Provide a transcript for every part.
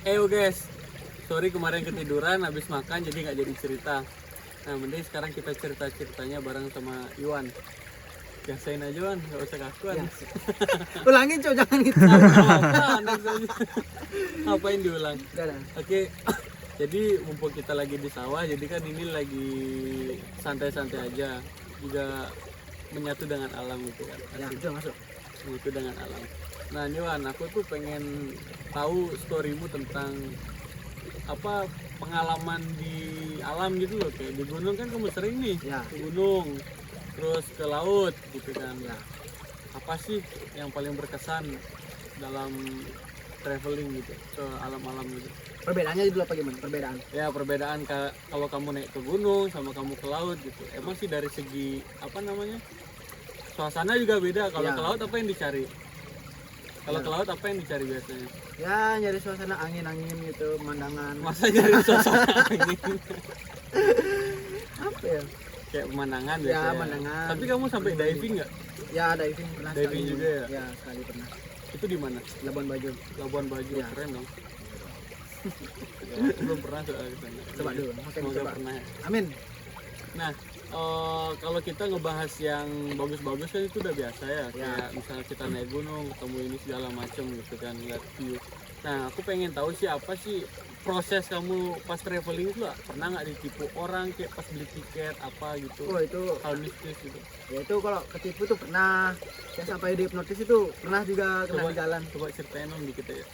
Guys, sorry kemarin ketiduran habis makan jadi nggak jadi cerita. Nah mending sekarang kita ceritanya bareng sama Iwan. Biasain aja Wan, nggak usah kakuan. Ulangin coy, jangan gitu. Ngapain diulang? Udah. Oke, jadi mumpung kita lagi di sawah, jadi kan ini lagi santai-santai aja, juga menyatu dengan alam gitu kan. Ya, itu masuk. Menyatu dengan alam. Nah ini Wan, aku tuh pengen tahu storymu tentang apa pengalaman di alam gitu loh, kayak di gunung kan kamu sering nih, Ya. ke gunung, terus ke laut gitu kan. Ya. Apa sih yang paling berkesan dalam traveling gitu ke alam-alam gitu? Perbedaannya dulu apa gimana? Perbedaan. Ya perbedaan kalau kamu naik ke gunung sama kamu ke laut gitu. Emang sih dari segi apa namanya? Suasana juga beda. Kalau Ya. ke laut apa yang dicari? Kalau Ya. ke laut apa yang dicari biasanya? Ya, nyari suasana angin-angin gitu, pemandangan. Masa nyari suasana angin? Apa ya? Kayak pemandangan Ya, biasanya. pemandangan. Tapi kamu sampai diving nggak? Ya, diving pernah Diving sekali. juga ya? Ya, sekali pernah. Itu di mana? Labuan Bajo. Labuan Bajo, Ya. keren dong. Ya, aku belum pernah soal ke sana. Coba dulu, makanya Semoga coba. pernah ya. Amin. Nah, kalau kita ngebahas yang bagus-bagus kan itu udah biasa ya. Kayak misalnya kita naik gunung, ketemu ini segala macam gitu kan, lihat view. Nah, aku pengen tahu sih apa sih proses kamu pas traveling itu lah. Pernah nggak ditipu orang kayak pas beli tiket apa gitu? Oh, itu Hal mistis gitu. ya itu kalau ketipu tuh pernah. Saya sampai dihipnotis itu pernah juga kena di jalan. Coba ceritain dong dikit ya.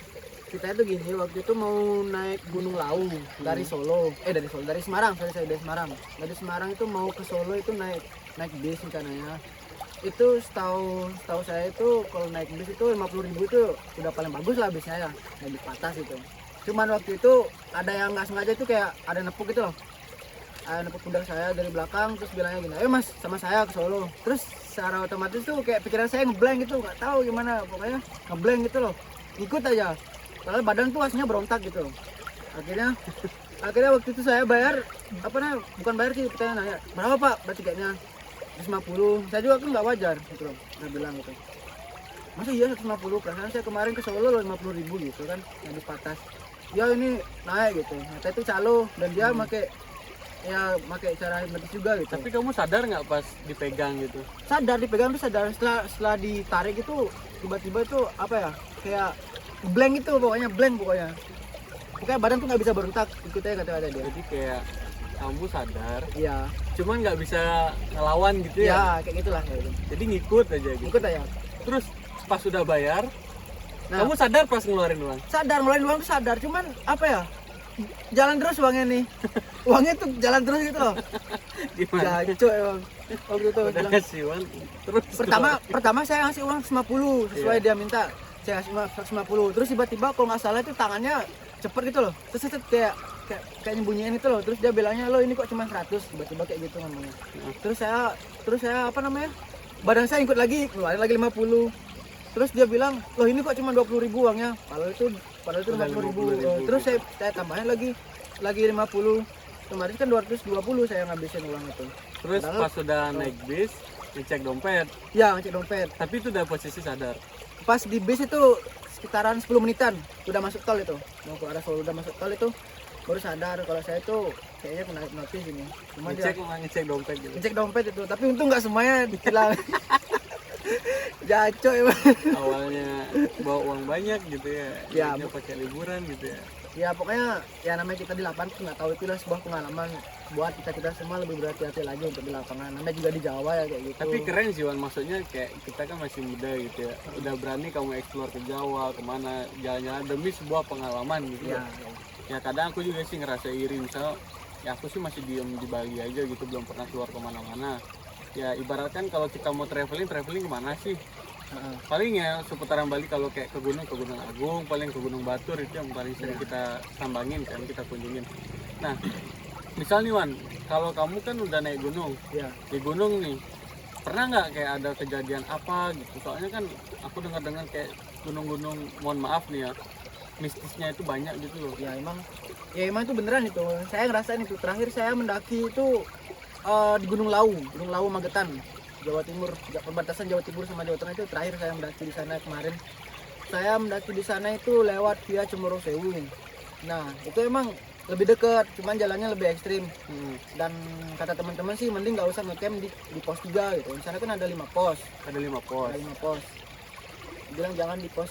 Kita itu gini, waktu itu mau naik Gunung Lawu dari Solo, dari Semarang, saya dari Semarang. Dari Semarang itu mau ke Solo itu naik bis rencananya. Itu setahu saya itu kalau naik bis itu 50.000 itu udah paling bagus lah bisnya ya, naik bis patas itu. Cuman waktu itu ada yang nggak sengaja itu kayak ada nepuk gitu loh. Ada nepuk pundak saya dari belakang terus bilangnya gini, ayo mas sama saya ke Solo. Terus secara otomatis tuh kayak pikiran saya ngeblank gitu, nggak tahu gimana, pokoknya ngeblank gitu loh, ikut aja. Padahal badan tuh aslinya berontak gitu. Akhirnya waktu itu saya bayar, bukan bayar sih, kita nanya berapa pak berarti tiketnya 150. Saya juga kan nggak wajar gitu loh, saya bilang gitu. Masa iya 150, perasaan saya kemarin ke Solo loh 50.000 gitu kan, yang di patas. Ya ini naik gitu, ternyata itu calo dan dia pakai cara hipnotis juga gitu. Tapi kamu sadar nggak pas dipegang gitu? Sadar, dipegang tuh sadar, setelah ditarik itu tiba-tiba itu apa ya, kayak blank itu, pokoknya badan tuh nggak bisa berontak, ikutnya kata dia. Jadi kayak kamu sadar, Iya. cuman nggak bisa ngelawan gitu ya? Ya kayak gitulah kayak gitu. Jadi ngikut aja gitu. Ikut aja. Terus pas sudah bayar, Nah, kamu sadar pas ngeluarin uang? sadar, mulai uang tuh sadar, cuman apa ya, jalan terus uangnya nih. Uangnya tuh jalan terus gitu loh. Gimana? Jancuk emang. Waktu itu Udah bilang, ngasih uang, terus pertama saya ngasih uang 50 sesuai Iya. dia minta. Saya kasih 150. Terus tiba-tiba kalau nggak salah itu tangannya cepet gitu loh. Terus kayak nyembunyiin itu loh. Terus dia bilangnya, lo ini kok cuma 100, tiba-tiba kayak gitu ngomongnya. Terus saya badan saya ikut lagi, keluarin lagi 50. Terus dia bilang, loh ini kok cuma 20.000 uangnya. Padahal itu Udah 50.000. Terus saya tambahin lagi 50. Kemarin kan 220 saya ngabisin uang itu. Terus Padahal- pas sudah naik bis, ngecek dompet. Ya, ngecek dompet. Tapi itu udah posisi sadar. Pas di bis itu sekitaran 10 menitan udah masuk tol itu, mau ke arah Solo udah masuk tol itu baru sadar kalau saya itu kayaknya kena hipnotis ini. Cuma Ngecek dompet gitu. ngecek dompet itu, tapi untung nggak semuanya ditilang. Jaco emang. Awalnya bawa uang banyak gitu ya. Ya, Akhirnya pakai liburan gitu ya. Ya pokoknya ya namanya kita di lapangan tuh nggak tahu, itulah sebuah pengalaman buat kita semua lebih berhati-hati lagi untuk di lapangan. Namanya juga di Jawa ya kayak gitu. Tapi keren sih Wan, maksudnya kayak kita kan masih muda gitu ya. Udah berani kamu eksplor ke Jawa, kemana, jalan-jalan demi sebuah pengalaman gitu ya, ya. Kadang aku juga sih ngerasa iri, misal ya aku sih masih diem di Bali aja gitu, belum pernah keluar kemana-mana. Ya ibaratkan kalau kita mau traveling kemana sih? Paling ya seputaran Bali, kalau kayak ke Gunung Agung, paling ke Gunung Batur, itu yang paling sering kita sambangin kan, kita kunjungin. Nah misal nih Wan, kalau kamu kan udah naik gunung, ya. di gunung nih, pernah nggak kayak ada kejadian apa gitu? Soalnya kan aku dengar kayak gunung-gunung, mohon maaf nih ya, mistisnya itu banyak gitu loh. Ya emang itu beneran itu. Saya ngerasain itu. Terakhir saya mendaki itu di Gunung Lawu Magetan, Jawa Timur, perbatasan Jawa Timur sama Jawa Tengah. Itu terakhir saya mendaki di sana kemarin. Saya mendaki di sana itu lewat via Cemoro Sewu. Nah itu emang lebih dekat, cuman jalannya lebih ekstrim. Dan kata teman-teman sih mending nggak usah ngecamp di pos 3 gitu. Di sana kan ada 5 pos. Ada 5 pos. Ada 5 pos. Bilang jangan di pos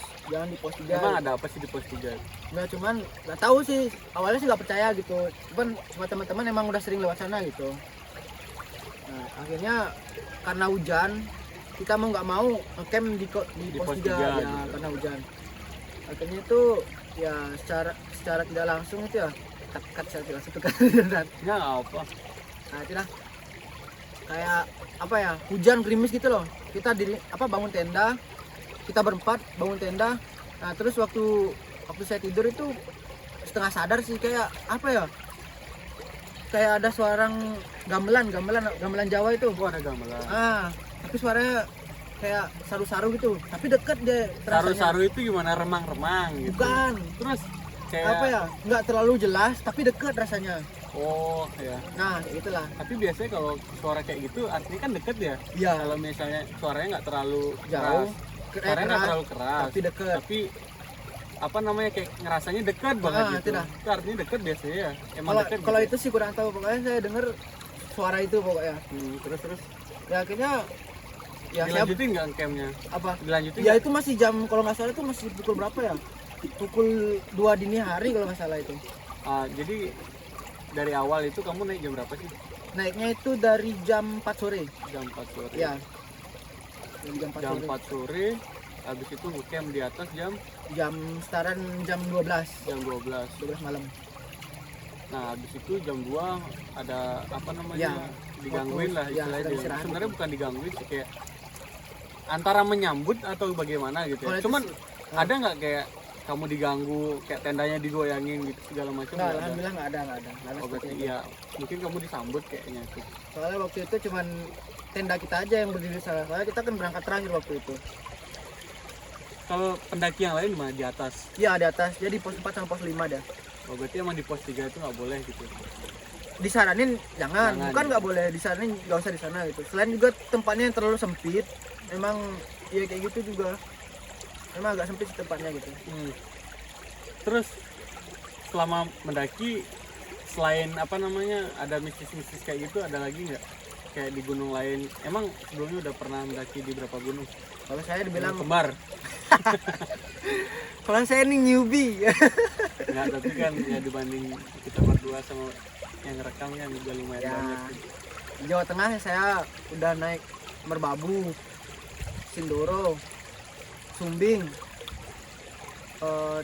3. Emang ada apa sih di pos 3? Nggak, cuman nggak tahu sih, awalnya sih nggak percaya gitu. Cuman cuma teman-teman emang udah sering lewat sana gitu. Nah akhirnya karena hujan kita mau nggak mau ngecamp di pos 3 ya gitu. karena hujan. Akhirnya itu ya secara tidak langsung itu ya cut secara tidak langsung kan. Ya apa? Nah itulah kayak apa ya, hujan gerimis gitu loh. Kita bangun tenda, kita berempat bangun tenda. Nah terus waktu saya tidur itu setengah sadar sih, kayak apa ya, kayak ada suara gamelan Jawa itu. Oh, ada gamelan. Tapi suaranya kayak saru-saru gitu, tapi deket deh terasanya. Saru-saru itu gimana, remang-remang gitu? Bukan, Terus kayak apa ya, nggak terlalu jelas tapi deket rasanya. Oh ya. Nah itulah. Tapi biasanya kalau suara kayak gitu artinya kan deket ya. Iya. Kalau misalnya suaranya nggak terlalu Jauh, suaranya nggak terlalu keras, tapi deket. tapi apa namanya, kayak ngerasanya dekat banget gitu. Itulah. Itu artinya dekat biasanya ya. Emang Kalau dekat. kalau gitu. itu sih kurang tahu, pokoknya saya dengar suara itu pokoknya. Terus Ya akhirnya ya saya dilanjutin nggak campnya? apa? Dilanjutin? Ya nggak? itu masih jam, kalau nggak salah itu masih pukul berapa ya? Pukul 2 dini hari kalau nggak salah itu. Jadi dari awal itu kamu naik jam berapa sih? Naiknya itu dari jam 4 sore. Jam 4 sore. Ya. Dari jam 4 Jam sore. 4 sore. Habis itu ngecamp di atas Jam sekitaran jam 12 12 malam. Nah, habis itu jam 2 ada apa namanya? Ya, digangguin lah ya, istilahnya. istirahat. Sebenarnya bukan digangguin sih, kayak antara menyambut atau bagaimana gitu ya. Kalau itu Cuman sih, ada nggak kayak kamu diganggu, kayak tendanya digoyangin gitu segala macam? Nggak, Nggak ada? alhamdulillah nggak ada. Nggak ada Oh, seperti berarti itu. iya, mungkin kamu disambut kayaknya tuh. Soalnya waktu itu cuman tenda kita aja yang berdiri salah. Soalnya kita kan berangkat terakhir waktu itu. Kalau pendaki yang lain mah di atas. Iya di atas. Jadi pos 4 sama pos 5 dah. Oh, berarti emang di pos 3 itu nggak boleh gitu. Disaranin jangan. Jangan. Bukan nggak boleh, disaranin nggak usah di sana gitu. Selain juga tempatnya yang terlalu sempit, emang ya kayak gitu juga. Emang agak sempit sih tempatnya gitu. Terus selama mendaki, selain apa namanya ada mistis-mistis kayak gitu, ada lagi nggak kayak di gunung lain? Emang sebelumnya udah pernah mendaki di berapa gunung? Kalau saya dibilang, Kembar. kalau saya ini newbie. Nggak, tapi kan ya dibanding kita berdua sama yang rekam kan juga lumayan Ya. banyak. Di Jawa Tengah saya udah naik Merbabu, Sindoro, Sumbing,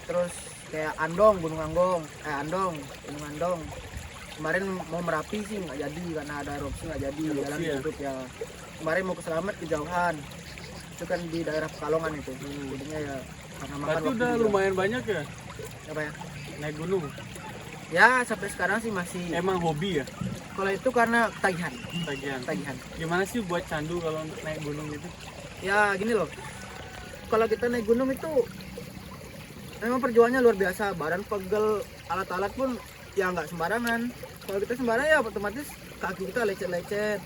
terus kayak Andong, Gunung Gunung Andong. Kemarin mau Merapi sih nggak jadi karena ada erupsi, nggak jadi, jalan ya? ditutup ya. Kemarin mau ke Selamat kejauhan, itu kan di daerah Pekalongan itu. Jadinya ya karena makan Berarti waktu udah juga. lumayan banyak ya Apa ya? naik gunung. Ya sampai sekarang sih masih. Emang hobi ya Kalau itu karena tagihan. tagihan. Gimana sih buat candu kalau naik gunung gitu? Ya gini loh, kalau kita naik gunung itu memang perjuangannya luar biasa, badan pegel, alat-alat pun ya nggak sembarangan. Kalau kita sembarangan ya otomatis kaki kita lecet-lecet,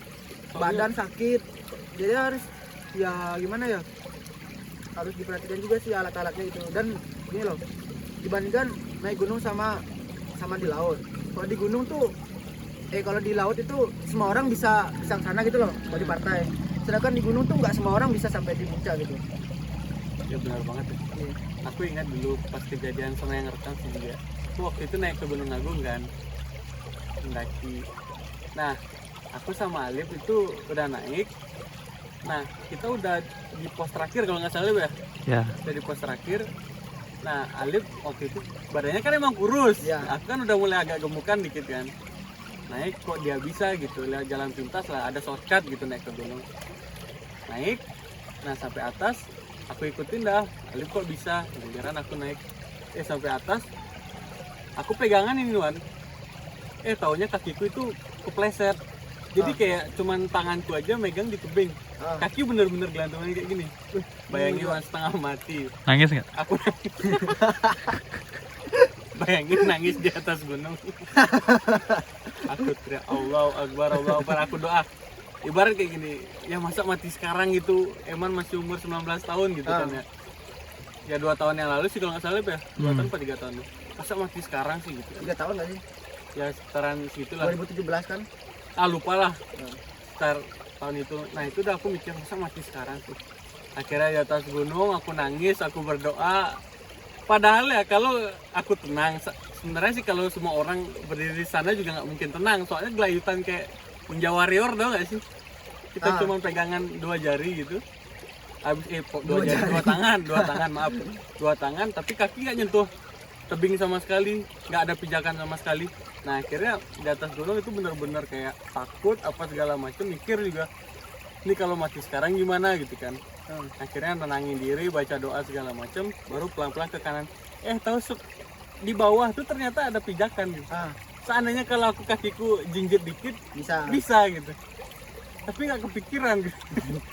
badan sakit. Jadi harus ya gimana ya, harus diperhatikan juga sih alat-alatnya itu. Dan gini loh, dibandingkan naik gunung sama di laut, kalau di gunung tuh kalau di laut itu semua orang bisa ke sana gitu loh, kalau di partai. Sedangkan di gunung tuh nggak semua orang bisa sampai di puncak gitu. Ya benar banget ya. Iya. Aku ingat dulu pas kejadian sama yang rekam sih juga. Aku waktu itu naik ke Gunung Agung kan, mendaki. Nah, aku sama Alif itu udah naik. Nah, kita udah di pos terakhir kalau nggak salah ya. Ya. Udah di pos terakhir. Nah, Alif waktu itu badannya kan emang kurus. Ya. Aku kan udah mulai agak gemukan dikit kan. Naik kok dia bisa gitu, lihat jalan pintas lah, ada shortcut gitu naik ke gunung. Naik, nah sampai atas aku ikutin dah. Alif kok bisa, kemudian aku naik. Sampai atas, aku pegangan ini Wan. Taunya kakiku itu kepleset. Jadi kayak cuman tanganku aja megang di tebing. Kaki bener-bener gelantungan kayak gini. Bayangin Wan, setengah mati. Nangis nggak? Aku nangis. Bayangin nangis di atas gunung. Aku teriak Allahu Akbar, Allahu Akbar. Aku doa. Ibarat kayak gini, ya masa mati sekarang gitu. Eman masih umur 19 tahun gitu kan ya. Ya 2 tahun yang lalu sih kalau nggak salah ya. 2 tahun apa 3 tahun. Masa mati sekarang sih gitu. 3 tahun nggak sih? Ya sekitaran segitulah. 2017 kan? Lupa lah. Sekitar tahun itu. Nah itu udah aku mikir masa mati sekarang sih. Akhirnya di atas gunung aku nangis, aku berdoa. Padahal ya kalau aku tenang, sebenarnya sih kalau semua orang berdiri di sana juga nggak mungkin tenang. Soalnya gelayutan kayak Ninja Warrior, tau nggak sih? Kita cuma pegangan 2 jari gitu. Habis dua tangan maaf, 2 tangan, tapi kaki nggak nyentuh tebing sama sekali, nggak ada pijakan sama sekali. Nah akhirnya di atas gunung itu benar-benar kayak takut apa segala macam, mikir juga ini kalau mati sekarang gimana gitu kan. Akhirnya tenangin diri, baca doa segala macam, baru pelan-pelan ke kanan. Tahu di bawah tuh ternyata ada pijakan gitu. Seandainya kalau aku kakiku jinjit dikit bisa gitu, tapi nggak kepikiran gitu.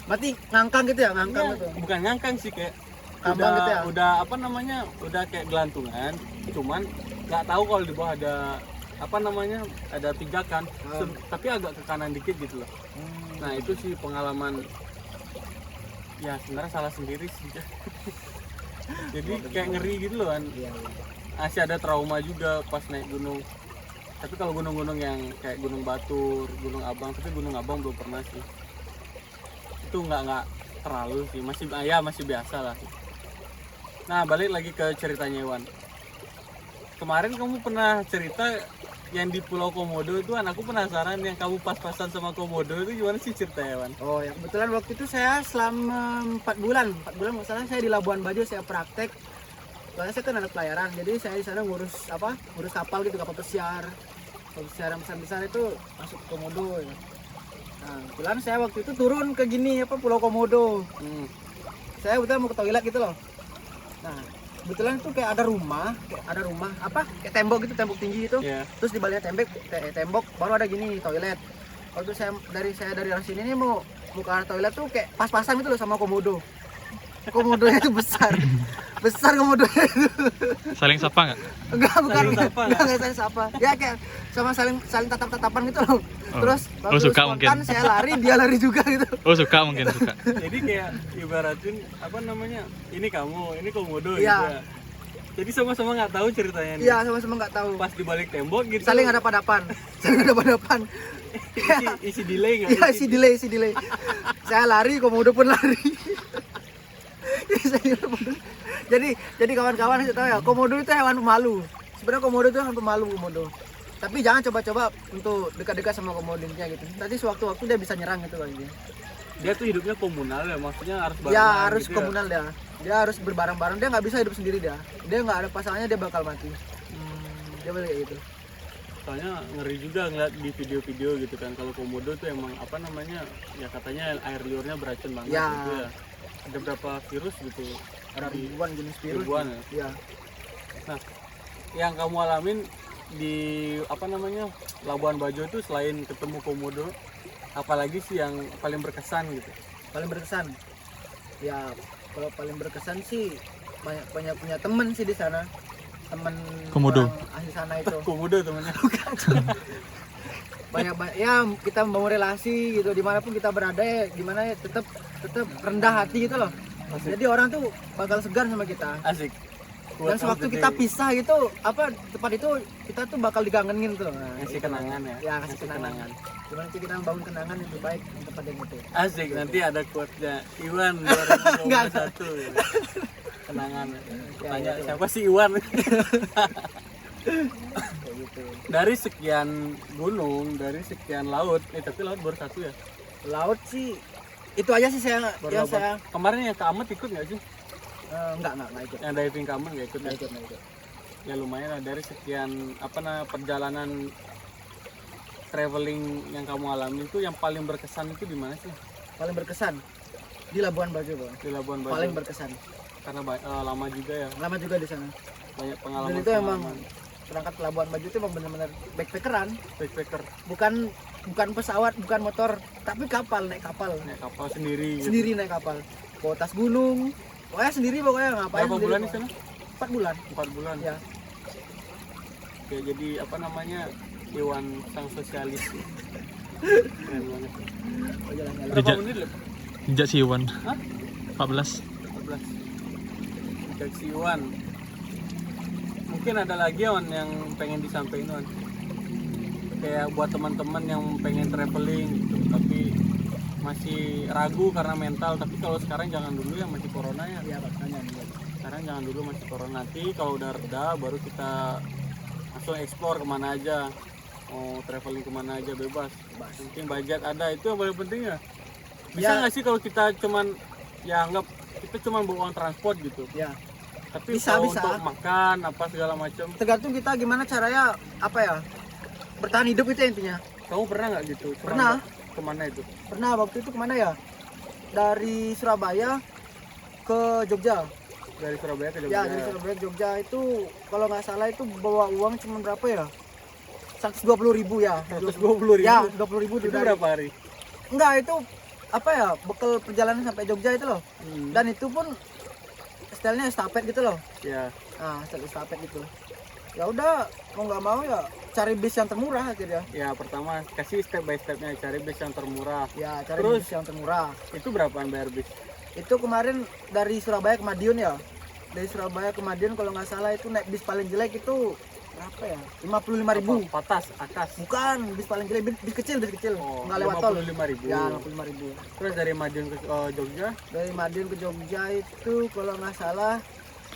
Berarti ngangkang gitu ya, ngangkang gitu. Bukan ngangkang sih, kayak Kambang gitu ya? udah apa namanya, udah kayak gelantungan, cuman nggak tahu kalau di bawah ada apa namanya, ada pijakan, tapi agak ke kanan dikit gitu loh. Nah itu sih pengalaman, ya sebenarnya salah sendiri sih. Jadi kayak ngeri gitu loh kan. Masih ada trauma juga pas naik gunung. Tapi kalau gunung-gunung yang kayak Gunung Batur, Gunung Abang, tapi Gunung Abang belum pernah sih. Itu nggak terlalu sih, masih biasa lah. Nah balik lagi ke ceritanya Iwan. Kemarin kamu pernah cerita yang di Pulau Komodo itu, aku penasaran yang kamu pas-pasan sama Komodo itu gimana sih ceritanya Iwan? Oh ya, kebetulan waktu itu saya selama 4 bulan masalahnya saya di Labuan Bajo, saya praktek. Soalnya saya kan anak pelayaran, jadi saya di sana ngurus kapal gitu, kapal pesiar yang besar-besar itu masuk ke Komodo ya. Nah, kebetulan saya waktu itu turun ke Pulau Komodo. Saya betul mau ke toilet gitu loh. Nah, kebetulan itu kayak ada rumah kayak tembok gitu, tembok tinggi gitu. Terus di baliknya tembok baru ada toilet. Waktu saya dari sini nih mau ke arah toilet tuh kayak pas-pasan gitu loh sama Komodo. Komodonya itu besar Komodonya itu. Saling sapa nggak? Enggak saling sapa. Ya kayak sama saling tatap-tatapan gitu loh. Terus suka spontan, saya lari, dia lari juga gitu. Suka. Jadi kayak ibaratin apa namanya, ini kamu, ini Komodo gitu ya. Jadi sama-sama nggak tahu ceritanya nih. Iya, sama-sama nggak tahu. Pas di balik tembok gitu. Saling ada padapan. Isi delay nggak? Iya, isi delay. Saya lari, Komodo pun lari. Jadi kawan-kawan saya tahu ya, Komodo itu hewan pemalu. Sebenarnya Komodo itu hewan pemalu Tapi jangan coba-coba untuk dekat-dekat sama Komodonya gitu. Nanti sewaktu-waktu dia bisa nyerang gitu kan dia. Dia tuh hidupnya komunal ya, maksudnya harus bareng. Ya harus gitu komunal ya. Dia harus berbareng-bareng. Dia nggak bisa hidup sendiri dia. Dia nggak ada pasangannya, dia bakal mati. Dia boleh kayak gitu. Soalnya ngeri juga ngeliat di video-video gitu kan, kalau Komodo tuh emang apa namanya, ya katanya air liurnya beracun banget gitu ya. Ada berapa virus gitu? Ada ribuan jenis virus. Ya. Nah, yang kamu alamin di apa namanya, Labuan Bajo itu selain ketemu Komodo, apalagi sih yang paling berkesan gitu? Paling berkesan? Ya, kalau paling berkesan sih banyak punya temen sih di sana. Temen Komodo asli sana itu. Komodo temennya. banyak ya, kita membangun relasi gitu, dimanapun kita berada ya, gimana ya, tetap rendah hati gitu loh. Jadi orang tuh bakal segar sama kita. Asik. Dan sewaktu kita pisah gitu, tempat itu kita tuh bakal dikangenin tuh. Ngasih kenangan ya. Ya, ngasih kenangan. Gimana sih kita membangun kenangan yang terbaik di tempat yang itu. Asik, nanti ada quote-nya Iwan 2021. Kenangan. Tanya siapa sih Iwan? Dari sekian gunung, dari sekian laut, tapi laut baru 1 ya? Laut sih itu aja sih saya. Kemarin yang ke Amet ikut nggak sih? Enggak ikut. Yang diving ke Amet nggak ikut? Nggak ikut. Ya lumayan lah, dari sekian perjalanan traveling yang kamu alami itu, yang paling berkesan itu di mana sih? Paling berkesan di Labuan Bajo, Bang. Di Labuan Bajo. Paling berkesan. Karena lama juga ya. Lama juga di sana. Banyak pengalaman. Dan itu emang berangkat ke Labuan Bajo itu emang benar-benar backpacker. Bukan pesawat, bukan motor, tapi naik kapal sendiri gitu. Sendiri naik kapal ke atas gunung, pokoknya sendiri, ngapain. Berapa bulan di sana? 4 bulan. 4 bulan Ya. Oke, jadi apa namanya, Iwan sang sosialis. Keren banget. Berapa menit? Sejak si Iwan. 14. 14. ke si Iwan. Mungkin ada lagi Wan yang pengen disampaikan Wan. Kayak buat teman-teman yang pengen traveling gitu, tapi masih ragu karena mental. Tapi kalau sekarang jangan dulu ya, masih corona ya. Iya makanya. Sekarang jangan dulu, masih corona. Nanti kalau udah reda baru kita langsung explore kemana aja, mau traveling kemana aja bebas. Mungkin budget ada, itu yang paling penting ya. Bisa Ya. nggak sih kalau kita cuman ya anggap kita cuman bawa uang transport gitu, Ya. tapi Bisa, kalau bisa. untuk makan apa segala macam, Tergantung kita gimana caranya apa ya? Bertahan hidup itu intinya. kamu pernah nggak gitu? Cuman Pernah. Kemana itu? Pernah waktu itu kemana ya? Dari Surabaya ke Jogja. Dari Surabaya ke Jogja. Ya dari Surabaya ke Jogja itu kalau nggak salah itu bawa uang cuma berapa ya? 120.000 ya. 120.000. Ya 20.000 Itu dari. berapa hari? Enggak itu apa ya? Bekal perjalanan sampai Jogja itu loh. Dan itu pun stylenya estafet gitu loh. Ya, Nah style estafet gitu. Ya udah mau nggak mau ya cari bis yang termurah akhirnya. ya pertama kasih step by stepnya, cari bis yang termurah. Ya cari Terus? bis yang termurah. Itu berapaan bayar bis? Itu kemarin dari Surabaya ke Madiun ya. Dari Surabaya ke Madiun kalau nggak salah itu naik bis paling jelek itu berapa ya? 55.000. Patas, akas. Bukan, bis paling jelek, bis kecil, Oh, nggak lewat tol. 55.000. Ya 55.000. Terus dari Madiun ke Jogja Dari Madiun ke Jogja itu kalau nggak salah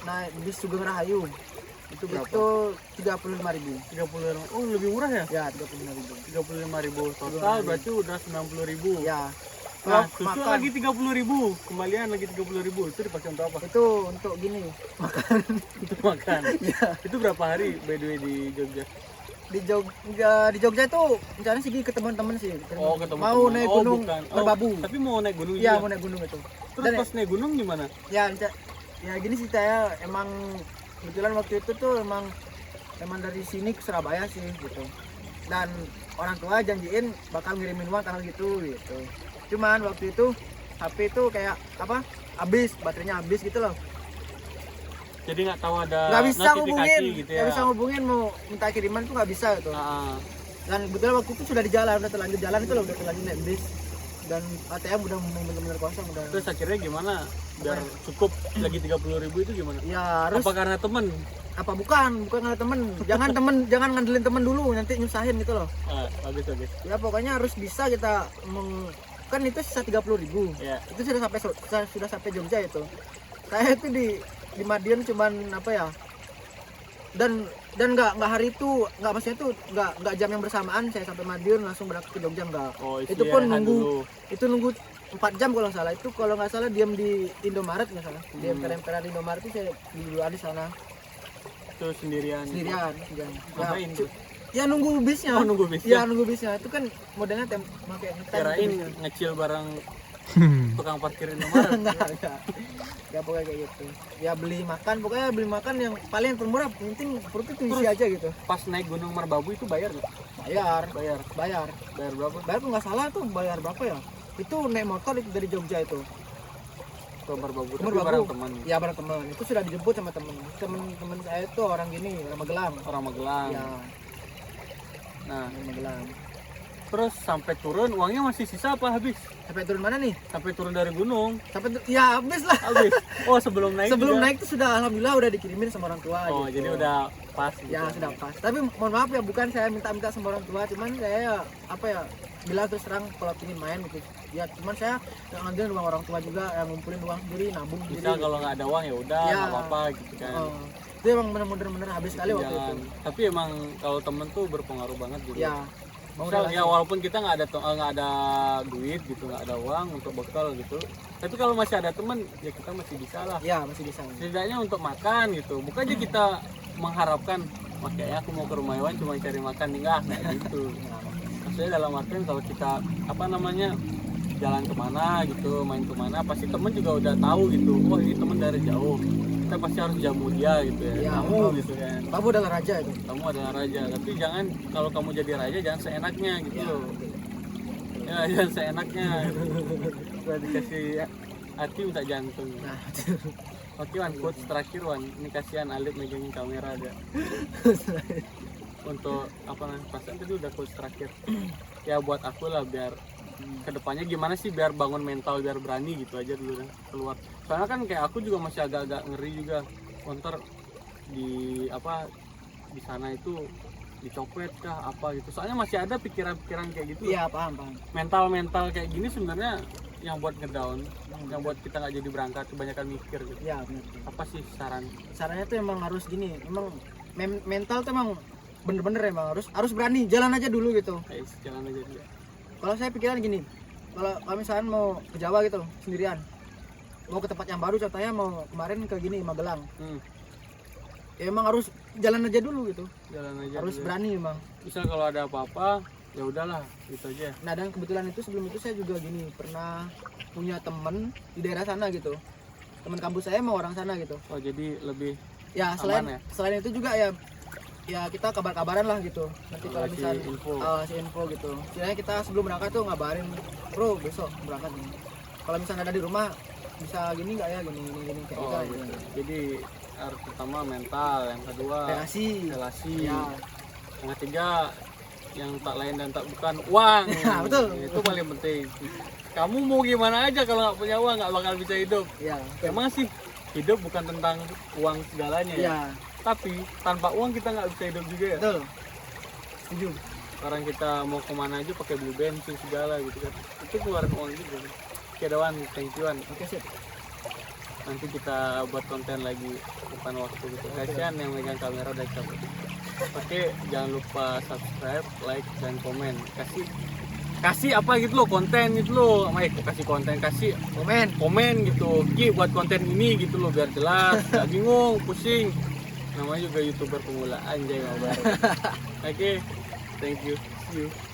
naik bis Sugeng Rahayu. Itu Berapa? itu 35.000. 30. Oh, lebih murah ya? Ya 35.000. 35.000 total, berarti udah 90.000. Ya. Nah, Kalau susu makan lagi 30.000, kembalian lagi 30.000. Itu dipakai untuk apa? itu untuk gini. Untuk makan. Ya. Itu berapa hari by the way di Jogja? Di Jogja itu rencananya sih ke teman-teman sih. Oh, ketemu Mau teman. naik Oh, gunung bukan. Oh, Merbabu. tapi mau naik gunung Iya, juga. mau naik gunung itu. Terus Dan pas naik gunung gimana? ya ya gini sih saya emang kebetulan waktu itu tuh emang dari sini ke Surabaya sih gitu. Dan orang tua janjiin bakal ngirimin uang tanggal gitu. Cuman waktu itu HP itu kayak apa? Habis, baterainya habis gitu loh. Jadi nggak tahu ada Nggak bisa notifikasi ngubungin, gitu ya. nggak bisa ngubungin mau minta kiriman tuh nggak bisa gitu. Ah, Dan kebetulan waktu itu sudah di jalan, udah terlanjur jalan itu loh, udah terlanjur naik bis. Dan ATM udah bener-bener kosong udah. terus akhirnya gimana? Biar cukup lagi 30.000 itu gimana? Ya harus Apa karena temen? apa bukan ada temen. Jangan ngandelin temen dulu nanti nyusahin gitu loh. Ah, bagus. Ya pokoknya harus bisa kita kan itu sisa 30.000. Ya. Itu sudah sampai Jogja itu. Saya itu di Madiun cuman apa ya? Dan nggak hari itu nggak maksudnya tuh nggak jam yang bersamaan saya sampai Madiun langsung berangkat ke Jogja nggak. Oh, Itu pun istirahat nunggu dulu. 4 jam kalau nggak salah. Itu kalau nggak salah diam di Indomaret nggak salah. Diam emperan di Indomaret itu saya dulu di sana Itu sendirian. sendirian. Ngapain tuh? Ya nunggu bisnya. Oh, nunggu bis. Ya nunggu bisnya. Itu kan modelnya pakai ngetem. Kirain gitu. ngecil barang Hmm. tukang parkir Indomaret. enggak. Ya pokoknya kayak gitu. Ya beli makan yang paling termurah, penting perut itu isi aja gitu. Pas naik Gunung Merbabu itu bayar nggak? Bayar Bayar berapa? bayar tuh nggak salah tuh bayar berapa ya, itu naik motor itu dari Jogja itu Ke Merbabu. Tapi Merbabu. bareng teman. ya bareng teman, itu sudah dijemput sama temen saya itu orang gini, orang Magelang. Orang Magelang. Ya Nah, orang Magelang. terus sampai turun uangnya masih sisa apa habis? Sampai turun mana nih? Sampai turun dari gunung Ya habis lah. habis. Oh, sebelum naik Sebelum juga? naik tuh sudah alhamdulillah udah dikirimin sama orang tua. Oh, gitu. jadi udah pas gitu. Ya sudah pas. Tapi mohon maaf ya, bukan saya minta sama orang tua, cuman saya apa ya, bilang terus terang kalau ingin main gitu. Ya cuman saya nggak ngambilin uang orang tua juga, yang ngumpulin uang sendiri, nabung sendiri. Bisa kalau nggak ada uang ya udah Ya. nggak apa-apa gitu kan. Oh, itu emang bener-bener habis sekali waktu Jangan. itu. Tapi emang kalau temen tuh berpengaruh banget gitu. Ya. Mau Misal, relasi. ya walaupun kita nggak ada duit gitu, nggak ada uang untuk bekal gitu, tapi kalau masih ada teman ya kita masih bisa lah, Ya masih bisa. setidaknya untuk makan gitu. Bukan aja kita mengharapkan makanya aku mau ke rumah Iwan cuma cari makan, enggak kayak gitu. Maksudnya dalam artian kalau kita apa namanya jalan kemana gitu, main kemana, pasti temen juga udah tahu gitu, oh ini temen dari jauh, kita pasti harus jamu dia gitu ya, Ya, kamu betul. gitu kan, Kamu adalah raja itu. kamu adalah raja. Tapi jangan, kalau kamu jadi raja jangan seenaknya gitu loh. Ya jangan seenaknya. Udah dikasih hati minta jantung. Nah, Oke Wan, quotes terakhir Wan, ini kasihan Alif megangin kamera aja. Untuk apa namanya, perasaan tadi udah quotes terakhir. Ya buat aku lah, biar kedepannya gimana sih biar bangun mental, biar berani gitu aja dulu kan keluar. Soalnya kan kayak aku juga masih agak-agak ngeri juga. konter di apa di sana itu dicopet kah apa gitu, soalnya masih ada pikiran-pikiran kayak gitu. Iya, paham. Mental kayak gini sebenarnya yang buat ngedown, yang buat kita nggak jadi berangkat, kebanyakan mikir gitu. Iya, benar. Apa sih Sarannya tuh emang harus gini, emang mental tuh emang bener-bener emang harus berani, jalan aja dulu gitu. jalan aja dulu. Kalau saya pikiran gini, kalau misalnya mau ke Jawa gitu sendirian, mau ke tempat yang baru, contohnya mau kemarin ke gini Magelang, ya emang harus jalan aja dulu gitu, Jalan aja harus dulu. berani emang. Misal kalau ada apa-apa ya udahlah gitu aja. Nah, dan kebetulan itu sebelum itu saya juga gini pernah punya temen di daerah sana gitu, teman kampus saya mau orang sana gitu. Oh jadi lebih Ya Aman ya? selain itu juga ya kita kabar-kabaran lah gitu. Nanti kalau ngasih misal info. si info gitu. Istilahnya kita sebelum berangkat tuh ngabarin, bro besok berangkat nih. Kalau misalnya ada di rumah bisa gini nggak ya, gini kayak Oh gitu. gitu. Jadi harus pertama mental, yang kedua relasi, Ya. yang ketiga yang tak lain dan tak bukan uang. Ya, betul. Itu paling penting. Kamu mau gimana aja kalau nggak punya uang nggak bakal bisa hidup. Ya. Emang sih hidup bukan tentang uang segalanya ya. Ya, Tapi tanpa uang kita nggak bisa hidup juga ya. betul. Setuju. Sekarang kita mau kemana aja pakai beli bensin segala gitu kan. Itu keluarin uang juga. Oke Dawan, thank you Wan. Oke, sip. Nanti kita buat konten lagi depan waktu gitu. Kasihan yang megang kamera udah capek. Oke, jangan lupa subscribe, like, dan komen. Kasih apa gitu loh, konten gitu loh. Kasih konten, kasih komen gitu. Ki buat konten ini gitu loh biar jelas, gak bingung, pusing. Namanya juga YouTuber pemula anjay mabar. Oke, thank you. See you.